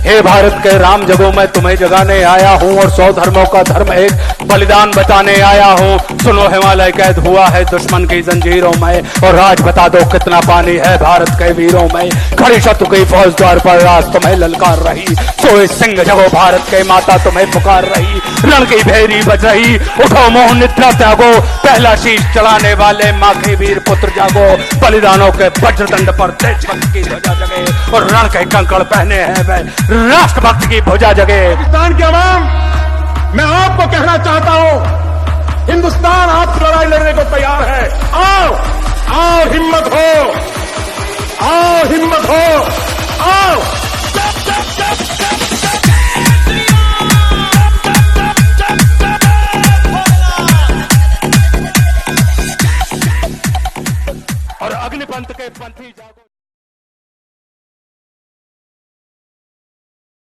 हे भारत के राम जगो मैं तुम्हें जगाने आया हूँ और 100 धर्मों का धर्म एक बलिदान बताने आया हूँ। सुनो हिमालय कैद हुआ है दुश्मन की जंजीरों में और राज बता दो कितना पानी है भारत के वीरों में। खड़ी शत्रु की फौज द्वार पर राज तुम्हें ललकार रही, सोए सिंह जगो भारत के माता तुम्हें पुकार रही। रण की भेरी बज रही, उठो मोह निद्रा त्यागो, पहला शीश चढ़ाने वाले माँ के वीर पुत्र जागो। बलिदानों के वज्रदंड पर देशभक्त की ध्वजा जगे और रण के कंकड़ पहने हैं वे राष्ट्रभक्त की भुजा जगे। पाकिस्तान की आवाम, मैं आपको कहना चाहता हूं, हिंदुस्तान आपसे लड़ाई लड़ने को तैयार है। आओ आओ, हिम्मत हो, आओ हिम्मत हो, आओ।